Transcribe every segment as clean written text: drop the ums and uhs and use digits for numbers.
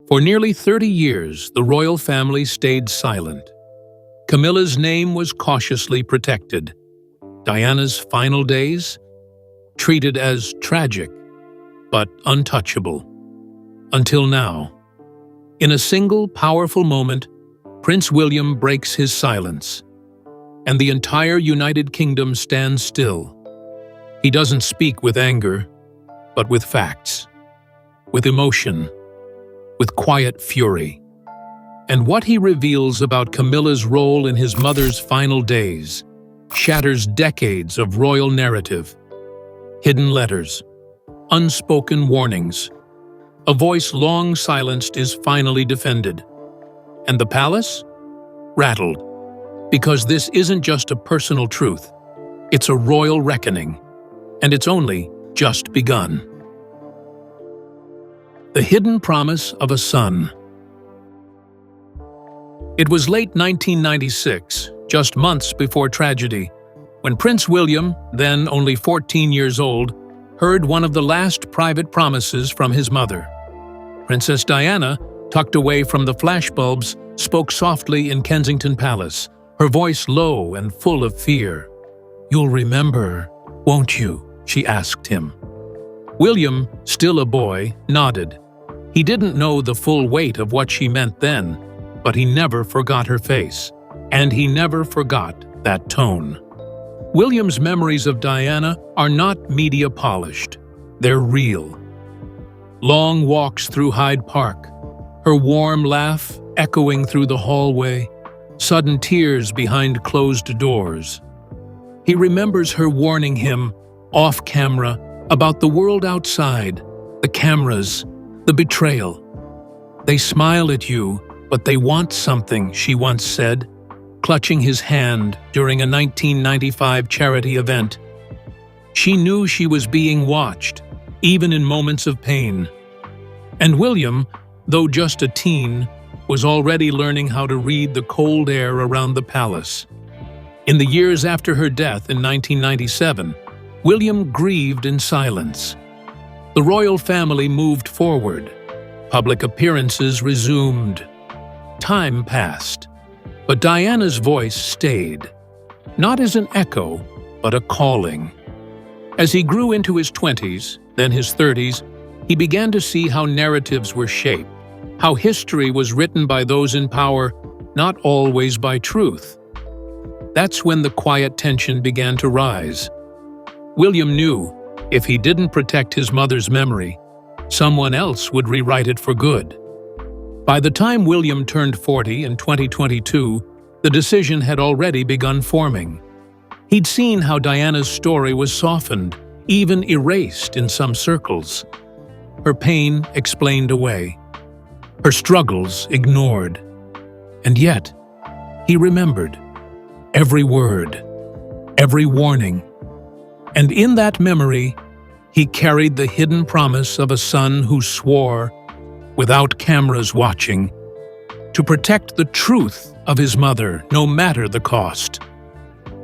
For nearly 30 years, the royal family stayed silent. Camilla's name was cautiously protected. Diana's final days, treated as tragic, but untouchable. Until now. In a single powerful moment, Prince William breaks his silence, and the entire United Kingdom stands still. He doesn't speak with anger, but with facts, with emotion, with quiet fury. And what he reveals about Camilla's role in his mother's final days shatters decades of royal narrative. Hidden letters, unspoken warnings. A voice long silenced is finally defended. And the palace? Rattled. Because this isn't just a personal truth. It's a royal reckoning. And it's only just begun. The hidden promise of a son. It was late 1996, just months before tragedy, when Prince William, then only 14 years old, heard one of the last private promises from his mother. Princess Diana, tucked away from the flashbulbs, spoke softly in Kensington Palace, her voice low and full of fear. "You'll remember, won't you?" she asked him. William, still a boy, nodded. He didn't know the full weight of what she meant then, but he never forgot her face, and he never forgot that tone. William's memories of Diana are not media polished. They're real. Long walks through Hyde Park, her warm laugh echoing through the hallway, sudden tears behind closed doors. He remembers her warning him, off camera, about the world outside, the cameras, the betrayal. "They smile at you, but they want something," she once said, clutching his hand during a 1995 charity event. She knew she was being watched, even in moments of pain. And William, though just a teen, was already learning how to read the cold air around the palace. In the years after her death in 1997, William grieved in silence. The royal family moved forward. Public appearances resumed. Time passed, but Diana's voice stayed, not as an echo, but a calling. As he grew into his 20s, then his 30s, he began to see how narratives were shaped, how history was written by those in power, not always by truth. That's when the quiet tension began to rise. William knew, if he didn't protect his mother's memory, someone else would rewrite it for good. By the time William turned 40 in 2022, the decision had already begun forming. He'd seen how Diana's story was softened, even erased in some circles. Her pain explained away. Her struggles ignored. And yet, he remembered every word, every warning. And in that memory, he carried the hidden promise of a son who swore, without cameras watching, to protect the truth of his mother, no matter the cost.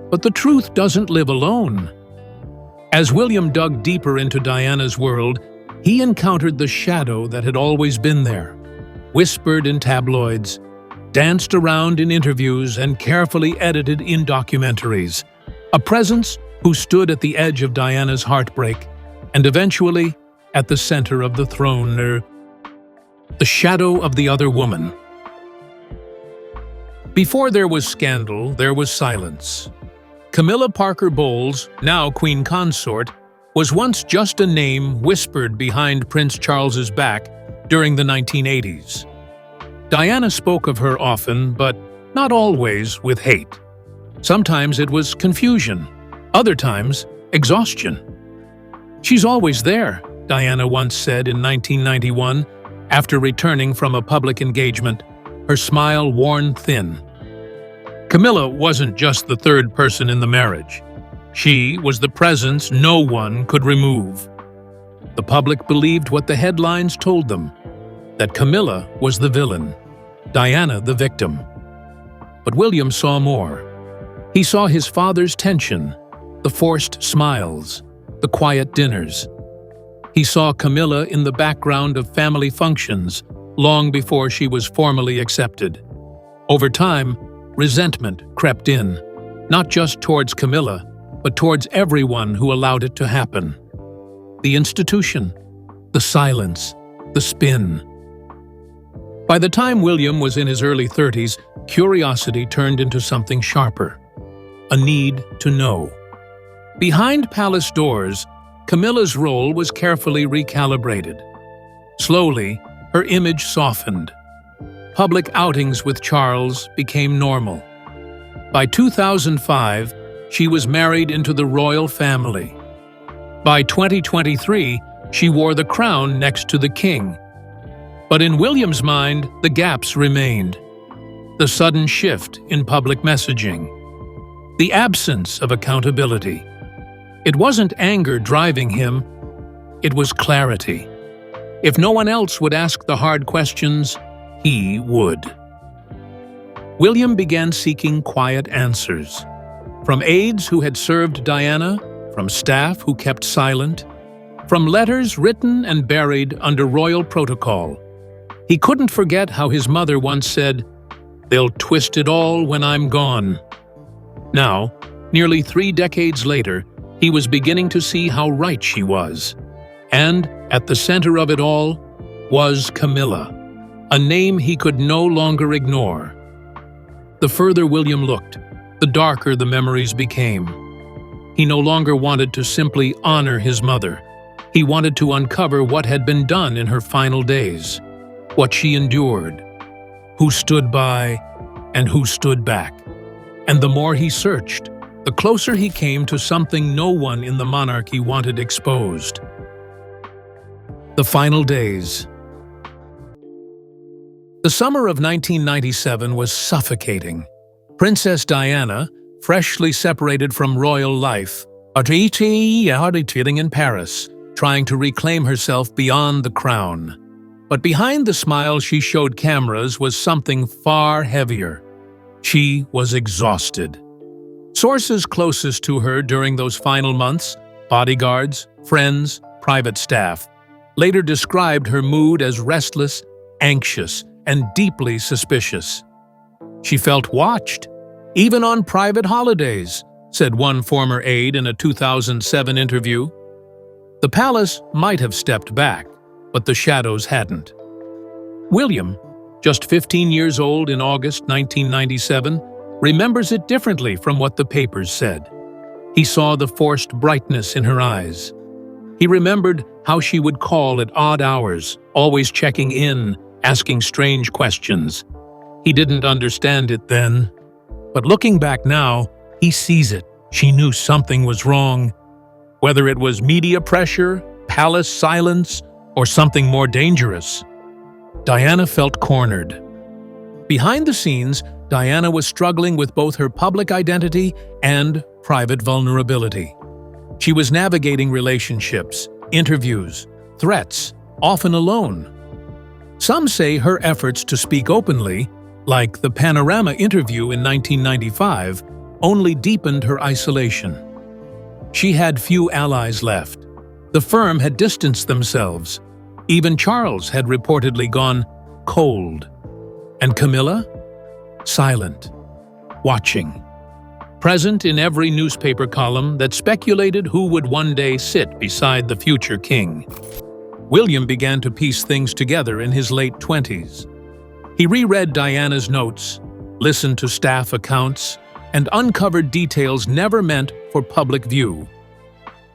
But the truth doesn't live alone. As William dug deeper into Diana's world, he encountered the shadow that had always been there, whispered in tabloids, danced around in interviews, and carefully edited in documentaries. A presence who stood at the edge of Diana's heartbreak, and eventually at the center of the throne, the shadow of the other woman. Before there was scandal, there was silence. Camilla Parker Bowles, now Queen Consort, was once just a name whispered behind Prince Charles's back during the 1980s. Diana spoke of her often, but not always with hate. Sometimes it was confusion, other times exhaustion. "She's always there," Diana once said in 1991, after returning from a public engagement, her smile worn thin. Camilla wasn't just the third person in the marriage. She was the presence no one could remove. The public believed what the headlines told them, that Camilla was the villain, Diana the victim. But William saw more. He saw his father's tension, the forced smiles, the quiet dinners. He saw Camilla in the background of family functions, long before she was formally accepted. Over time, resentment crept in, not just towards Camilla, but towards everyone who allowed it to happen. The institution, the silence, the spin. By the time William was in his early 30s, curiosity turned into something sharper, a need to know. Behind palace doors, Camilla's role was carefully recalibrated. Slowly, her image softened. Public outings with Charles became normal. By 2005, she was married into the royal family. By 2023, she wore the crown next to the king. But in William's mind, the gaps remained. The sudden shift in public messaging. The absence of accountability. It wasn't anger driving him, it was clarity. If no one else would ask the hard questions, he would. William began seeking quiet answers. From aides who had served Diana, from staff who kept silent, from letters written and buried under royal protocol. He couldn't forget how his mother once said, "They'll twist it all when I'm gone." Now, nearly 3 decades later, he was beginning to see how right she was. And, at the center of it all, was Camilla, a name he could no longer ignore. The further William looked, the darker the memories became. He no longer wanted to simply honor his mother. He wanted to uncover what had been done in her final days, what she endured, who stood by, and who stood back. And the more he searched, the closer he came to something no one in the monarchy wanted exposed. The final days. The summer of 1997 was suffocating. Princess Diana, freshly separated from royal life, in Paris, trying to reclaim herself beyond the crown. But behind the smile she showed cameras was something far heavier. She was exhausted. Sources closest to her during those final months, bodyguards, friends, private staff, later described her mood as restless, anxious, and deeply suspicious. She felt watched, even on private holidays, said one former aide in a 2007 interview. The palace might have stepped back, but the shadows hadn't. William, just 15 years old in August 1997, remembers it differently from what the papers said. He saw the forced brightness in her eyes. He remembered how she would call at odd hours, always checking in, asking strange questions. He didn't understand it then. But looking back now, he sees it. She knew something was wrong. Whether it was media pressure, palace silence, or something more dangerous. Diana felt cornered. Behind the scenes, Diana was struggling with both her public identity and private vulnerability. She was navigating relationships, interviews, threats, often alone. Some say her efforts to speak openly, like the Panorama interview in 1995, only deepened her isolation. She had few allies left. The firm had distanced themselves. Even Charles had reportedly gone cold. And Camilla? Silent, watching. Present in every newspaper column that speculated who would one day sit beside the future king. William began to piece things together in his late 20s. He reread Diana's notes, listened to staff accounts, and uncovered details never meant for public view.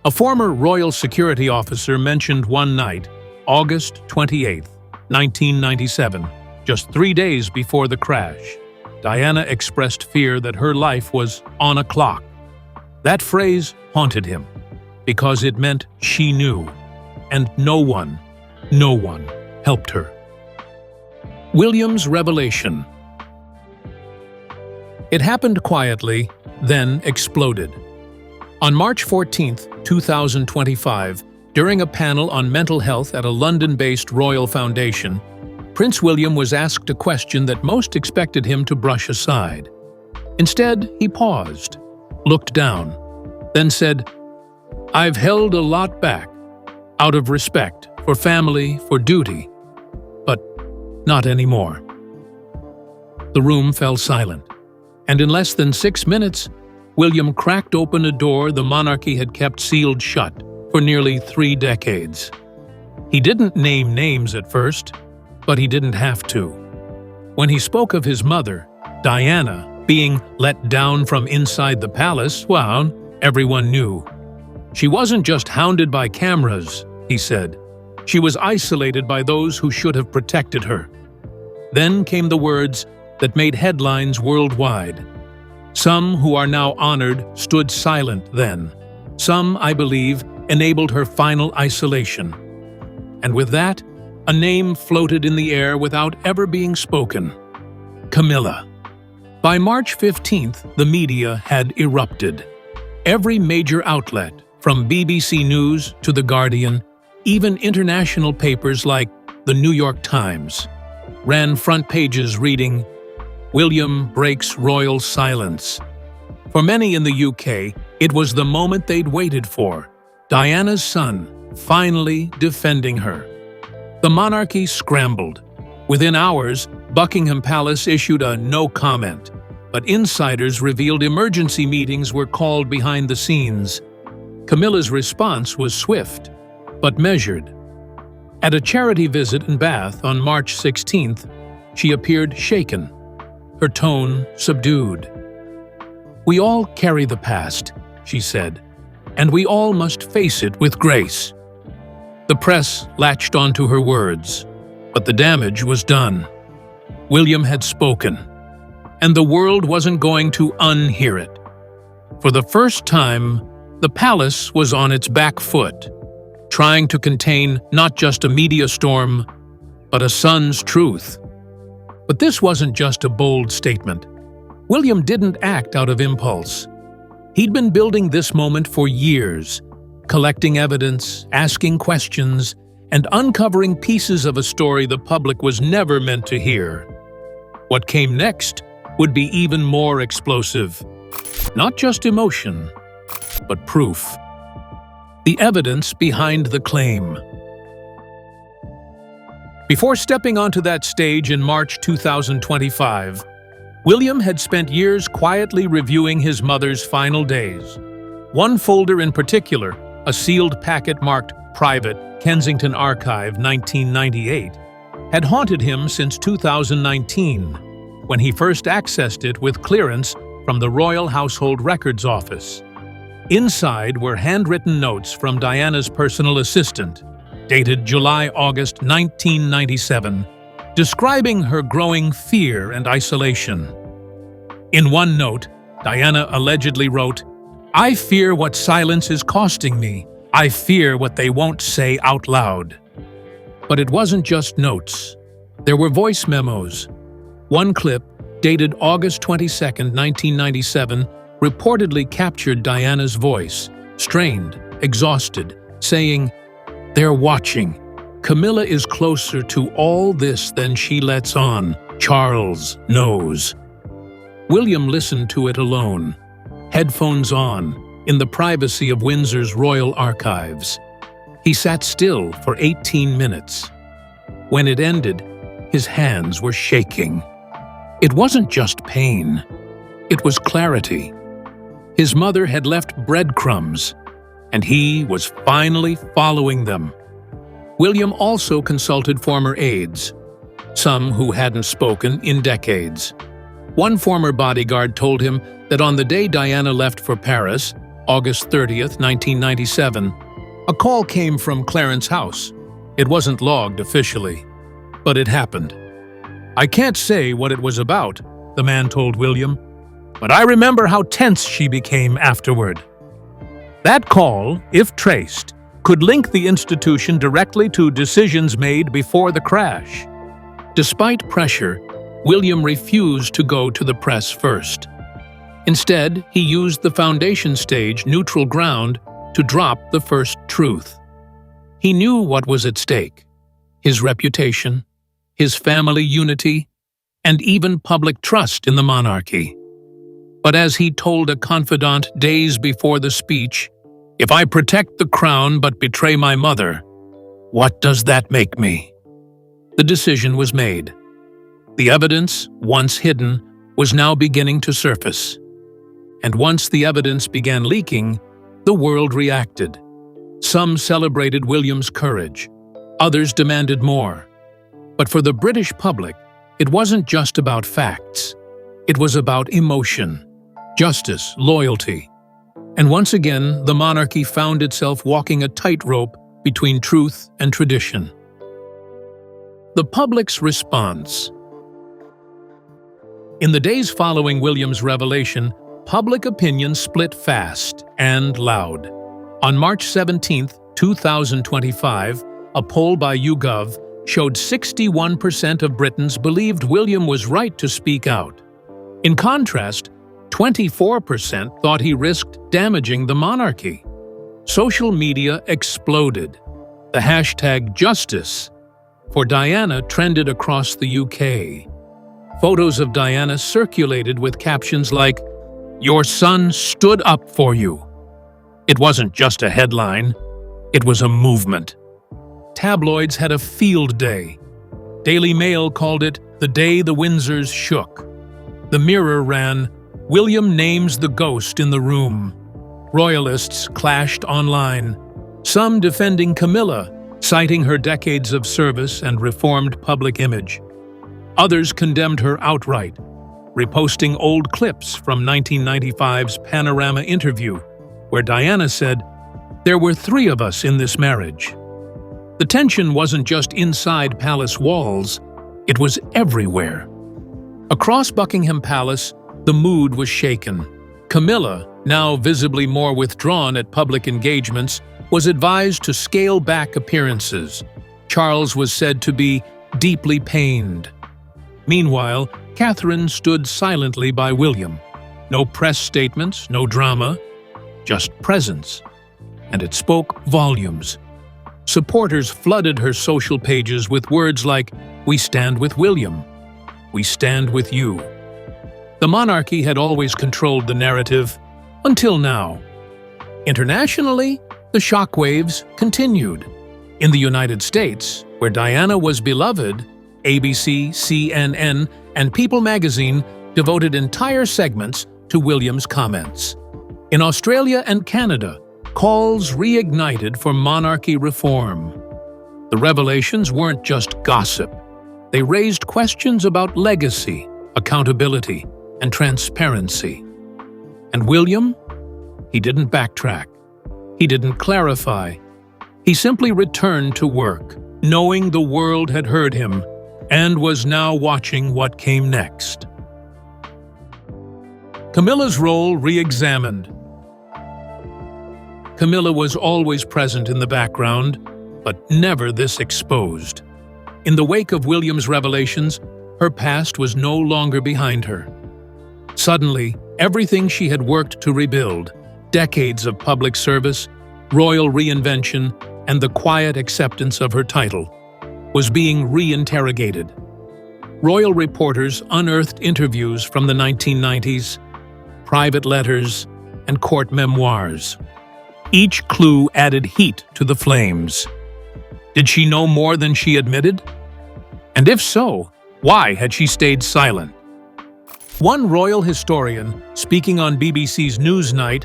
A former royal security officer mentioned one night, August 28, 1997, just 3 days before the crash. Diana expressed fear that her life was on a clock. That phrase haunted him, because it meant she knew, and no one helped her. William's revelation. It happened quietly, then exploded. On March 14, 2025, during a panel on mental health at a London-based royal foundation, Prince William was asked a question that most expected him to brush aside. Instead, he paused, looked down, then said, "I've held a lot back, out of respect, for family, for duty. But Not anymore. The room fell silent, and in less than 6 minutes, William cracked open a door the monarchy had kept sealed shut for nearly 3 decades. He didn't name names at first, but he didn't have to. When he spoke of his mother, Diana, being let down from inside the palace, well, everyone knew. She wasn't just hounded by cameras, he said. She was isolated by those who should have protected her. Then came the words that made headlines worldwide. Some who are now honored stood silent then. Some, I believe, enabled her final isolation. And with that, a name floated in the air without ever being spoken. Camilla. By March 15th, the media had erupted. Every major outlet, from BBC News to The Guardian, even international papers like the New York Times, ran front pages reading, "William breaks royal silence." For many in the UK, it was the moment they'd waited for, Diana's son finally defending her. The monarchy scrambled. Within hours, Buckingham Palace issued a no comment, but insiders revealed emergency meetings were called behind the scenes. Camilla's response was swift, but measured. At a charity visit in Bath on March 16th, she appeared shaken, her tone subdued. "We all carry the past," she said, "and we all must face it with grace." The press latched onto her words, but the damage was done. William had spoken, and the world wasn't going to unhear it. For the first time, the palace was on its back foot, trying to contain not just a media storm, but a son's truth. But this wasn't just a bold statement. William didn't act out of impulse. He'd been building this moment for years, collecting evidence, asking questions, and uncovering pieces of a story the public was never meant to hear. What came next would be even more explosive. Not just emotion, but proof. The evidence behind the claim. Before stepping onto that stage in March 2025, William had spent years quietly reviewing his mother's final days. One folder in particular, a sealed packet marked Private, Kensington Archive, 1998, had haunted him since 2019, when he first accessed it with clearance from the Royal Household Records Office. Inside were handwritten notes from Diana's personal assistant, dated July-August 1997, describing her growing fear and isolation. In one note, Diana allegedly wrote, "I fear what silence is costing me. I fear what they won't say out loud." But it wasn't just notes. There were voice memos. One clip, dated August 22, 1997, reportedly captured Diana's voice, strained, exhausted, saying, "They're watching. Camilla is closer to all this than she lets on. Charles knows." William listened to it alone, headphones on, in the privacy of Windsor's Royal Archives. He sat still for 18 minutes. When it ended, his hands were shaking. It wasn't just pain. It was clarity. His mother had left breadcrumbs, and he was finally following them. William also consulted former aides, some who hadn't spoken in decades. One former bodyguard told him that on the day Diana left for Paris, August 30th, 1997, a call came from Clarence House. It wasn't logged officially, but it happened. "I can't say what it was about," the man told William, "but I remember how tense she became afterward." That call, if traced, could link the institution directly to decisions made before the crash. Despite pressure, William refused to go to the press first. Instead, he used the foundation stage, neutral ground, to drop the first truth. He knew what was at stake: his reputation, his family unity, and even public trust in the monarchy. But as he told a confidant days before the speech, "If I protect the crown but betray my mother, what does that make me?" The decision was made. The evidence, once hidden, was now beginning to surface. And once the evidence began leaking, the world reacted. Some celebrated William's courage. Others demanded more. But for the British public, it wasn't just about facts. It was about emotion, justice, loyalty. And once again, the monarchy found itself walking a tightrope between truth and tradition. The public's response. In the days following William's revelation, public opinion split fast and loud. On March 17, 2025, a poll by YouGov showed 61% of Britons believed William was right to speak out. In contrast, 24% thought he risked damaging the monarchy. Social media exploded. The hashtag Justice for Diana trended across the UK. Photos of Diana circulated with captions like, "Your son stood up for you." It wasn't just a headline, it was a movement. Tabloids had a field day. Daily Mail called it the day the Windsors shook. The Mirror ran, "William names the ghost in the room." Royalists clashed online, some defending Camilla, citing her decades of service and reformed public image. Others condemned her outright, reposting old clips from 1995's Panorama interview, where Diana said, "There were 3 of us in this marriage." The tension wasn't just inside palace walls, it was everywhere. Across Buckingham Palace, the mood was shaken. Camilla, now visibly more withdrawn at public engagements, was advised to scale back appearances. Charles was said to be deeply pained. Meanwhile, Catherine stood silently by William. No press statements, no drama, just presence. And it spoke volumes. Supporters flooded her social pages with words like, "We stand with William. We stand with you." The monarchy had always controlled the narrative, until now. Internationally, the shockwaves continued. In the United States, where Diana was beloved, ABC, CNN, and People magazine devoted entire segments to William's comments. In Australia and Canada, calls reignited for monarchy reform. The revelations weren't just gossip. They raised questions about legacy, accountability, and transparency. And William? He didn't backtrack. He didn't clarify. He simply returned to work, knowing the world had heard him and was now watching what came next. Camilla's role re-examined. Camilla was always present in the background, but never this exposed. In the wake of William's revelations, her past was no longer behind her. Suddenly, everything she had worked to rebuild, decades of public service, royal reinvention, and the quiet acceptance of her title, was being re-interrogated. Royal reporters unearthed interviews from the 1990s, private letters, and court memoirs. Each clue added heat to the flames. Did she know more than she admitted? And if so, why had she stayed silent? One royal historian, speaking on BBC's Newsnight,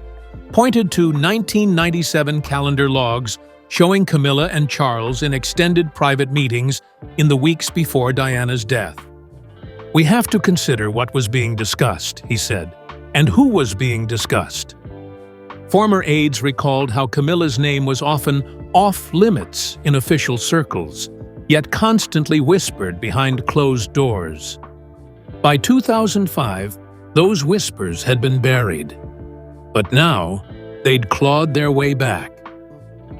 pointed to 1997 calendar logs showing Camilla and Charles in extended private meetings in the weeks before Diana's death. "We have to consider what was being discussed," he said, "and who was being discussed." Former aides recalled how Camilla's name was often off-limits in official circles, yet constantly whispered behind closed doors. By 2005, those whispers had been buried. But now, they'd clawed their way back.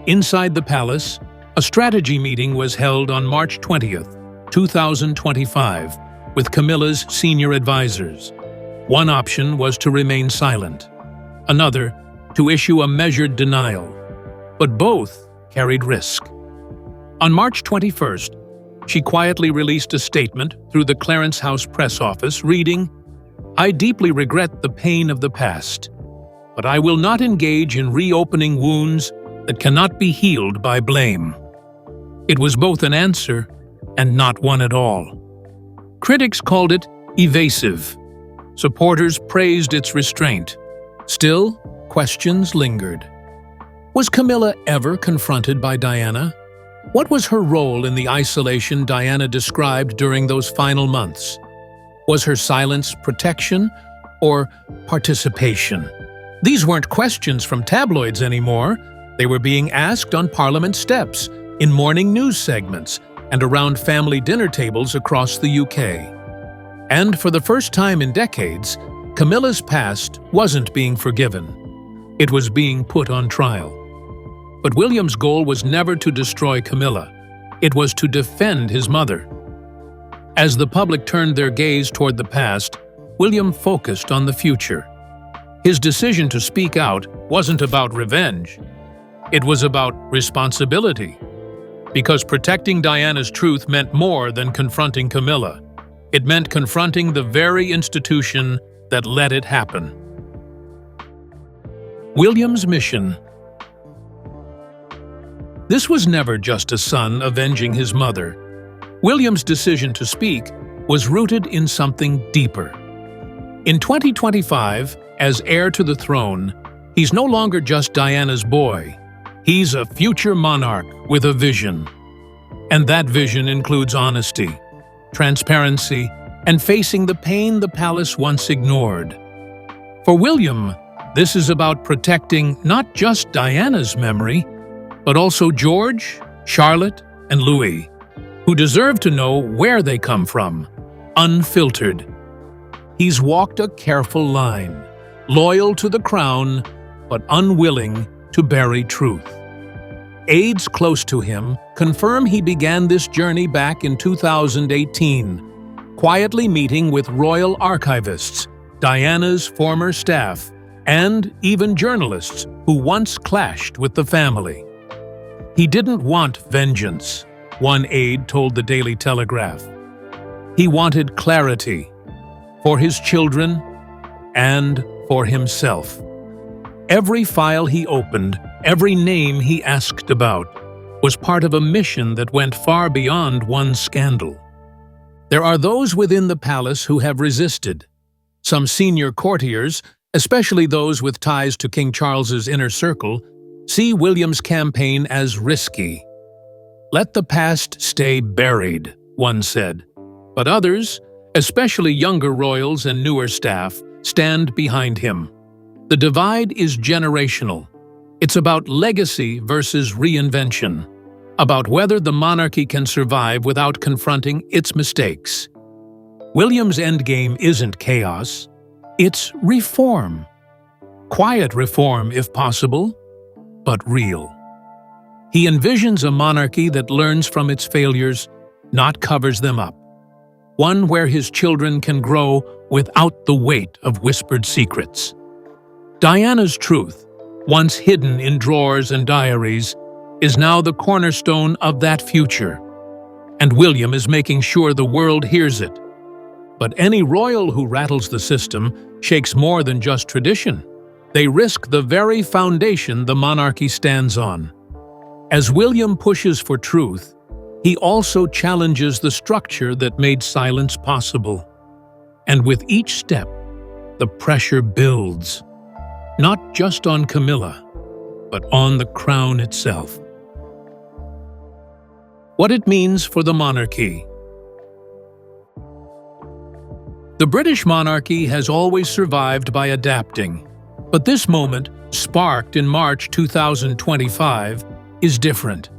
Inside the palace, a strategy meeting was held on March 20th, 2025, with Camilla's senior advisors. One option was to remain silent. Another, to issue a measured denial. But both carried risk. On March 21st, she quietly released a statement through the Clarence House press office, reading, "I deeply regret the pain of the past, but I will not engage in reopening wounds that cannot be healed by blame." It was both an answer and not one at all. Critics called it evasive. Supporters praised its restraint. Still, questions lingered. Was Camilla ever confronted by Diana? What was her role in the isolation Diana described during those final months? Was her silence protection or participation? These weren't questions from tabloids anymore. They were being asked on Parliament steps, in morning news segments, and around family dinner tables across the UK. And for the first time in decades, Camilla's past wasn't being forgiven. It was being put on trial. But William's goal was never to destroy Camilla. It was to defend his mother. As the public turned their gaze toward the past, William focused on the future. His decision to speak out wasn't about revenge. It was about responsibility. Because protecting Diana's truth meant more than confronting Camilla. It meant confronting the very institution that let it happen. William's mission. This was never just a son avenging his mother. William's decision to speak was rooted in something deeper. In 2025, as heir to the throne, he's no longer just Diana's boy. He's a future monarch with a vision. And that vision includes honesty, transparency, and facing the pain the palace once ignored. For William, this is about protecting not just Diana's memory, but also George, Charlotte, and Louis, who deserve to know where they come from, unfiltered. He's walked a careful line, loyal to the crown, but unwilling to bury truth. Aides close to him confirm he began this journey back in 2018, quietly meeting with royal archivists, Diana's former staff, and even journalists who once clashed with the family. He didn't want vengeance, one aide told the Daily Telegraph. He wanted clarity for his children and for himself. Every file he opened, every name he asked about, was part of a mission that went far beyond one scandal. There are those within the palace who have resisted. Some senior courtiers, especially those with ties to King Charles's inner circle, see William's campaign as risky. Let the past stay buried, one said. But others, especially younger royals and newer staff, stand behind him. The divide is generational. It's about legacy versus reinvention, about whether the monarchy can survive without confronting its mistakes. William's endgame isn't chaos, it's reform. Quiet reform, if possible, but real. He envisions a monarchy that learns from its failures, not covers them up. One where his children can grow without the weight of whispered secrets. Diana's truth, once hidden in drawers and diaries, is now the cornerstone of that future. And William is making sure the world hears it. But any royal who rattles the system shakes more than just tradition. They risk the very foundation the monarchy stands on. As William pushes for truth, he also challenges the structure that made silence possible. And with each step, the pressure builds, not just on Camilla, but on the crown itself. What it means for the monarchy. The British monarchy has always survived by adapting, but this moment, sparked in March 2025, is different.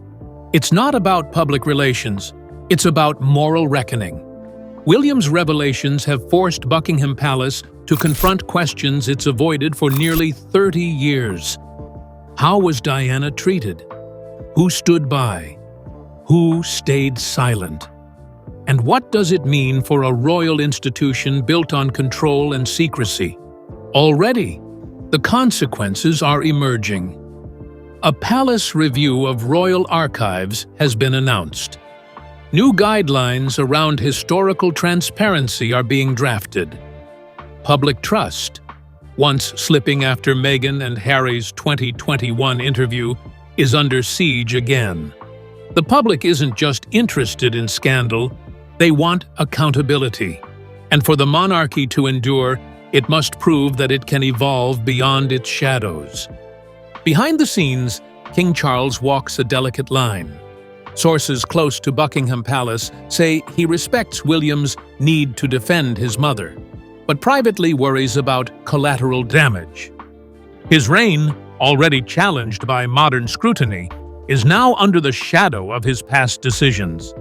It's not about public relations, it's about moral reckoning. William's revelations have forced Buckingham Palace to confront questions it's avoided for nearly 30 years. How was Diana treated? Who stood by? Who stayed silent? And what does it mean for a royal institution built on control and secrecy? Already, the consequences are emerging. A palace review of royal archives has been announced. New guidelines around historical transparency are being drafted. Public trust, once slipping after Meghan and Harry's 2021 interview, is under siege again. The public isn't just interested in scandal, they want accountability. And for the monarchy to endure, it must prove that it can evolve beyond its shadows. Behind the scenes, King Charles walks a delicate line. Sources close to Buckingham Palace say he respects William's need to defend his mother, but privately worries about collateral damage. His reign, already challenged by modern scrutiny, is now under the shadow of his past decisions.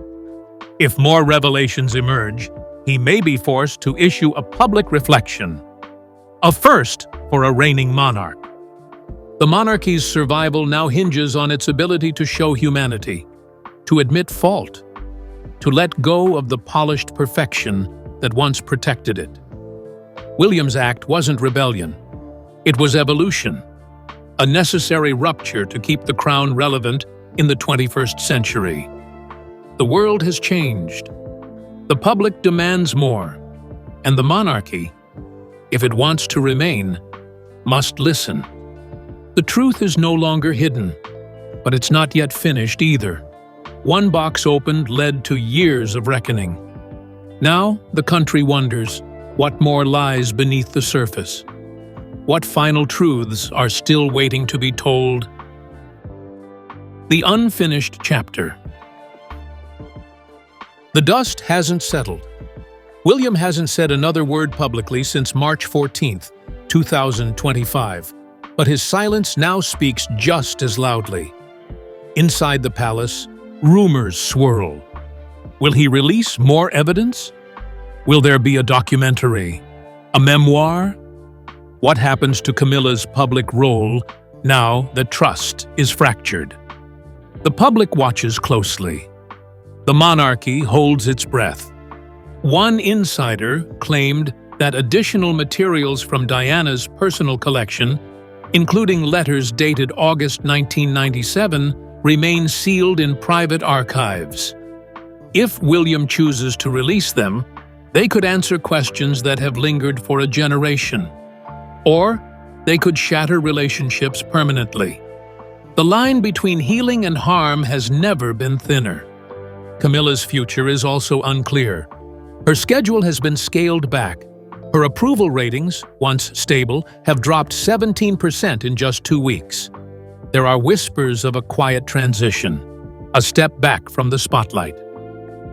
If more revelations emerge, he may be forced to issue a public reflection, a first for a reigning monarch. The monarchy's survival now hinges on its ability to show humanity, to admit fault, to let go of the polished perfection that once protected it. William's act wasn't rebellion. It was evolution, a necessary rupture to keep the crown relevant in the 21st century. The world has changed. The public demands more, and the monarchy, if it wants to remain, must listen. The truth is no longer hidden, but it's not yet finished either. One box opened led to years of reckoning. Now the country wonders what more lies beneath the surface. What final truths are still waiting to be told? The unfinished chapter. The dust hasn't settled. William hasn't said another word publicly since March 14, 2025, but his silence now speaks just as loudly. Inside the palace, rumors swirl. Will he release more evidence? Will there be a documentary? A memoir? What happens to Camilla's public role now that trust is fractured? The public watches closely. The monarchy holds its breath. One insider claimed that additional materials from Diana's personal collection, including letters dated August 1997, remain sealed in private archives. If William chooses to release them, they could answer questions that have lingered for a generation. Or they could shatter relationships permanently. The line between healing and harm has never been thinner. Camilla's future is also unclear. Her schedule has been scaled back. Her approval ratings, once stable, have dropped 17% in just 2 weeks. There are whispers of a quiet transition, a step back from the spotlight.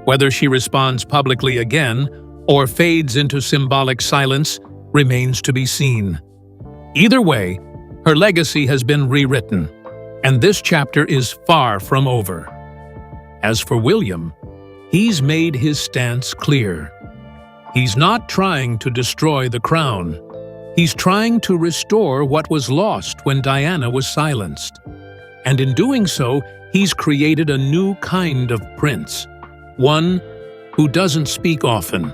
Whether she responds publicly again or fades into symbolic silence remains to be seen. Either way, her legacy has been rewritten, and this chapter is far from over. As for William, he's made his stance clear. He's not trying to destroy the crown. He's trying to restore what was lost when Diana was silenced. And in doing so, he's created a new kind of prince, one who doesn't speak often,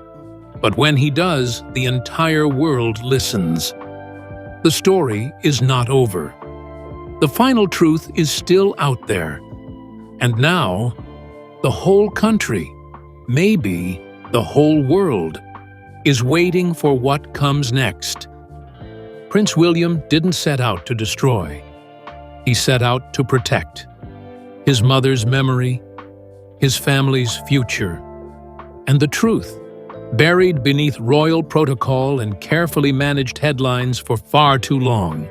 but when he does, the entire world listens. The story is not over. The final truth is still out there. And now, the whole country, maybe the whole world, is waiting for what comes next. Prince William didn't set out to destroy. He set out to protect his mother's memory, his family's future, and the truth, buried beneath royal protocol and carefully managed headlines for far too long.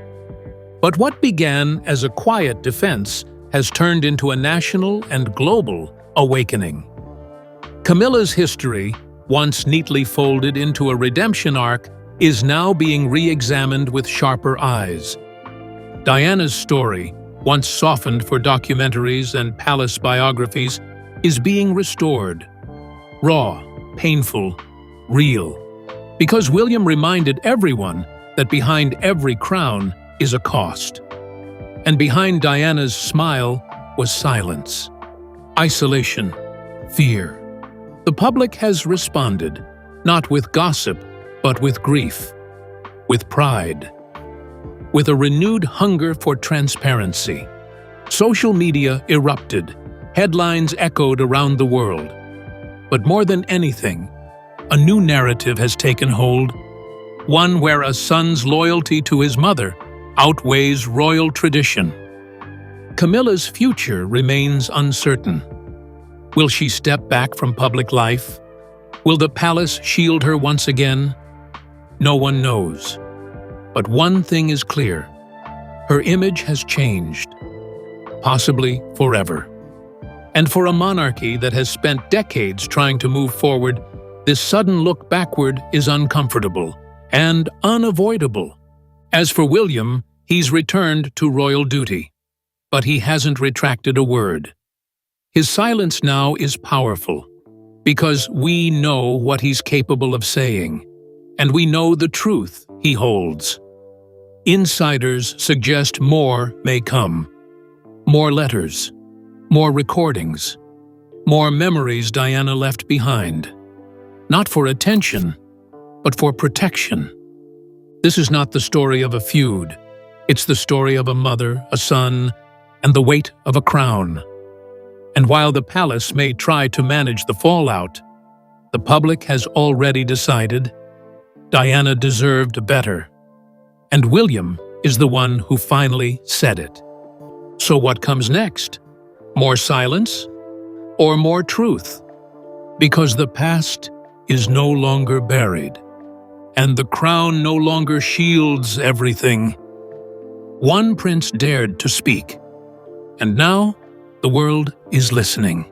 But what began as a quiet defense has turned into a national and global awakening. Camilla's history, once neatly folded into a redemption arc, is now being re-examined with sharper eyes. Diana's story, once softened for documentaries and palace biographies, is being restored. Raw, painful, real. Because William reminded everyone that behind every crown is a cost. And behind Diana's smile was silence. Isolation, fear. The public has responded, not with gossip, but with grief, with pride, with a renewed hunger for transparency. Social media erupted, headlines echoed around the world. But more than anything, a new narrative has taken hold, one where a son's loyalty to his mother outweighs royal tradition. But Camilla's future remains uncertain. Will she step back from public life? Will the palace shield her once again? No one knows. But one thing is clear. Her image has changed, possibly forever. And for a monarchy that has spent decades trying to move forward, this sudden look backward is uncomfortable and unavoidable. As for William, he's returned to royal duty, but he hasn't retracted a word. His silence now is powerful, because we know what he's capable of saying, and we know the truth he holds. Insiders suggest more may come. More letters, more recordings, more memories Diana left behind. Not for attention, but for protection. This is not the story of a feud. It's the story of a mother, a son, and the weight of a crown. And while the palace may try to manage the fallout, the public has already decided Diana deserved better. And William is the one who finally said it. So what comes next? More silence or more truth? Because the past is no longer buried, and the crown no longer shields everything. One prince dared to speak, and now the world is listening.